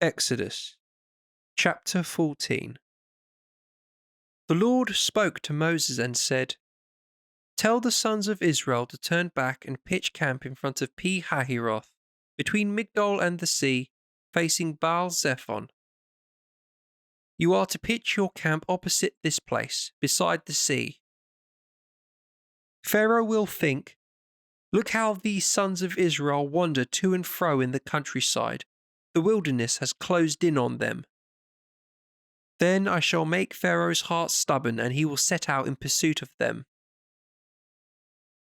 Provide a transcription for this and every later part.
Exodus chapter 14. The Lord spoke to Moses and said, "Tell the sons of Israel to turn back and pitch camp in front of Pi-hahiroth, between Migdol and the sea, facing Baal-zephon. You are to pitch your camp opposite this place, beside the sea. Pharaoh will think, 'Look how these sons of Israel wander to and fro in the countryside. The wilderness has closed in on them.' Then I shall make Pharaoh's heart stubborn, and he will set out in pursuit of them.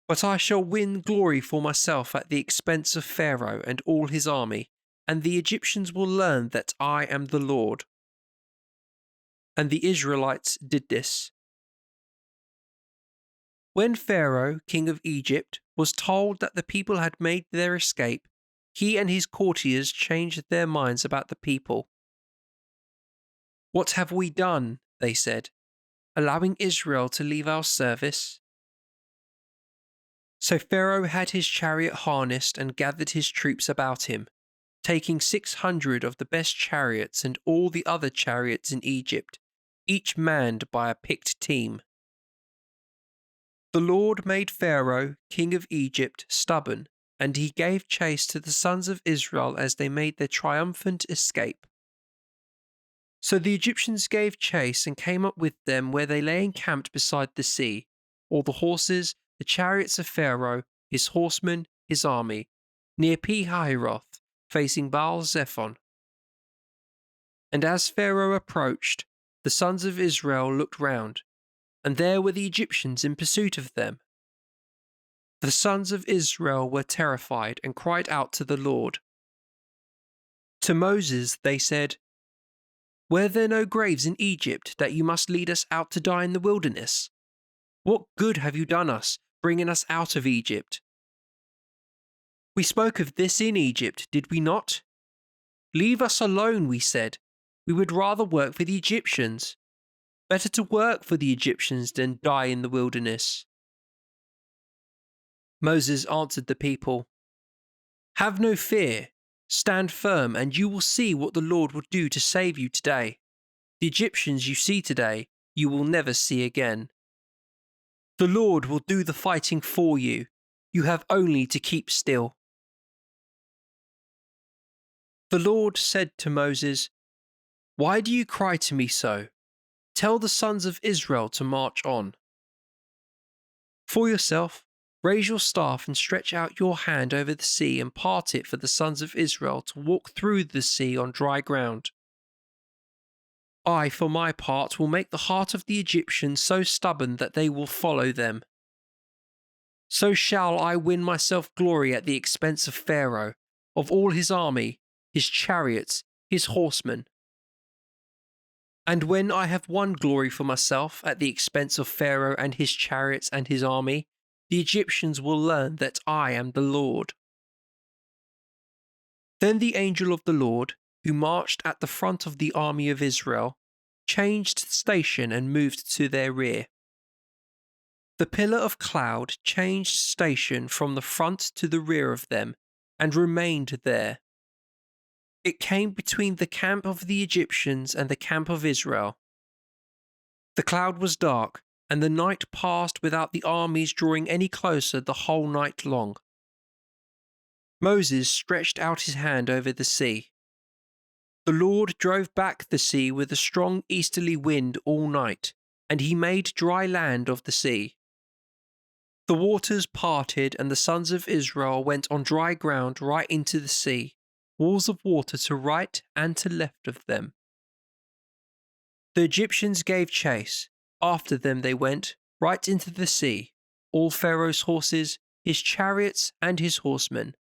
But I shall win glory for myself at the expense of Pharaoh and all his army, and the Egyptians will learn that I am the Lord." And the Israelites did this. When Pharaoh, king of Egypt, was told that the people had made their escape, he and his courtiers changed their minds about the people. "What have we done?" they said, "allowing Israel to leave our service?" So Pharaoh had his chariot harnessed and gathered his troops about him, taking 600 of the best chariots and all the other chariots in Egypt, each manned by a picked team. The Lord made Pharaoh, king of Egypt, stubborn, and he gave chase to the sons of Israel as they made their triumphant escape. So the Egyptians gave chase and came up with them where they lay encamped beside the sea, all the horses, the chariots of Pharaoh, his horsemen, his army, near Pi-hahiroth, facing Baal-zephon. And as Pharaoh approached, the sons of Israel looked round, and there were the Egyptians in pursuit of them. The sons of Israel were terrified and cried out to the Lord. To Moses they said, "Were there no graves in Egypt that you must lead us out to die in the wilderness? What good have you done us, bringing us out of Egypt? We spoke of this in Egypt, did we not? Leave us alone, we said. We would rather work for the Egyptians. Better to work for the Egyptians than die in the wilderness." Moses answered the people, "Have no fear. Stand firm, and you will see what the Lord will do to save you today. The Egyptians you see today, you will never see again. The Lord will do the fighting for you. You have only to keep still." The Lord said to Moses, "Why do you cry to me so? Tell the sons of Israel to march on. For yourself, raise your staff and stretch out your hand over the sea and part it for the sons of Israel to walk through the sea on dry ground. I, for my part, will make the heart of the Egyptians so stubborn that they will follow them. So shall I win myself glory at the expense of Pharaoh, of all his army, his chariots, his horsemen. And when I have won glory for myself at the expense of Pharaoh and his chariots and his army, the Egyptians will learn that I am the Lord." Then the angel of the Lord, who marched at the front of the army of Israel, changed station and moved to their rear. The pillar of cloud changed station from the front to the rear of them and remained there. It came between the camp of the Egyptians and the camp of Israel. The cloud was dark, and the night passed without the armies drawing any closer the whole night long. Moses stretched out his hand over the sea. The Lord drove back the sea with a strong easterly wind all night, and he made dry land of the sea. The waters parted, and the sons of Israel went on dry ground right into the sea, walls of water to right and to left of them. The Egyptians gave chase. After them they went, right into the sea, all Pharaoh's horses, his chariots, and his horsemen.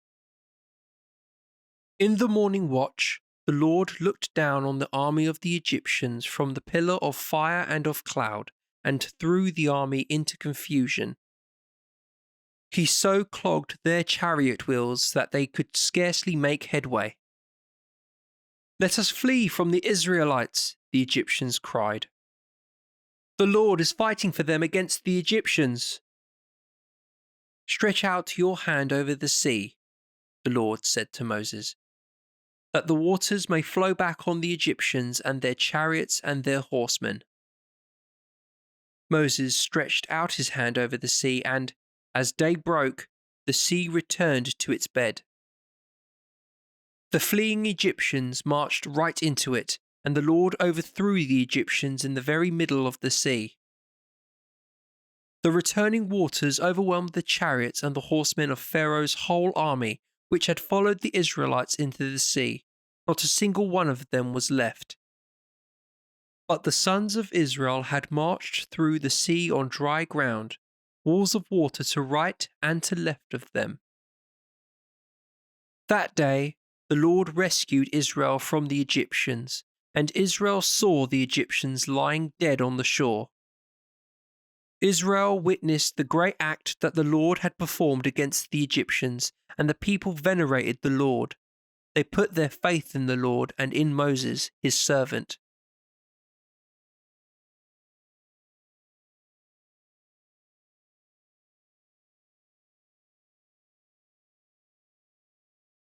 In the morning watch, the Lord looked down on the army of the Egyptians from the pillar of fire and of cloud, and threw the army into confusion. He so clogged their chariot wheels that they could scarcely make headway. "Let us flee from the Israelites," the Egyptians cried. "The Lord is fighting for them against the Egyptians." "Stretch out your hand over the sea," the Lord said to Moses. that the waters may flow back on the Egyptians and their chariots and their horsemen. Moses stretched out his hand over the sea, and, as day broke, the sea returned to its bed. The fleeing Egyptians marched right into it, and the Lord overthrew the Egyptians in the very middle of the sea. The returning waters overwhelmed the chariots and the horsemen of Pharaoh's whole army, which had followed the Israelites into the sea. Not a single one of them was left. But the sons of Israel had marched through the sea on dry ground, walls of water to right and to left of them. That day the Lord rescued Israel from the Egyptians, and Israel saw the Egyptians lying dead on the shore. Israel witnessed the great act that the Lord had performed against the Egyptians, and the people venerated the Lord. They put their faith in the Lord and in Moses, his servant.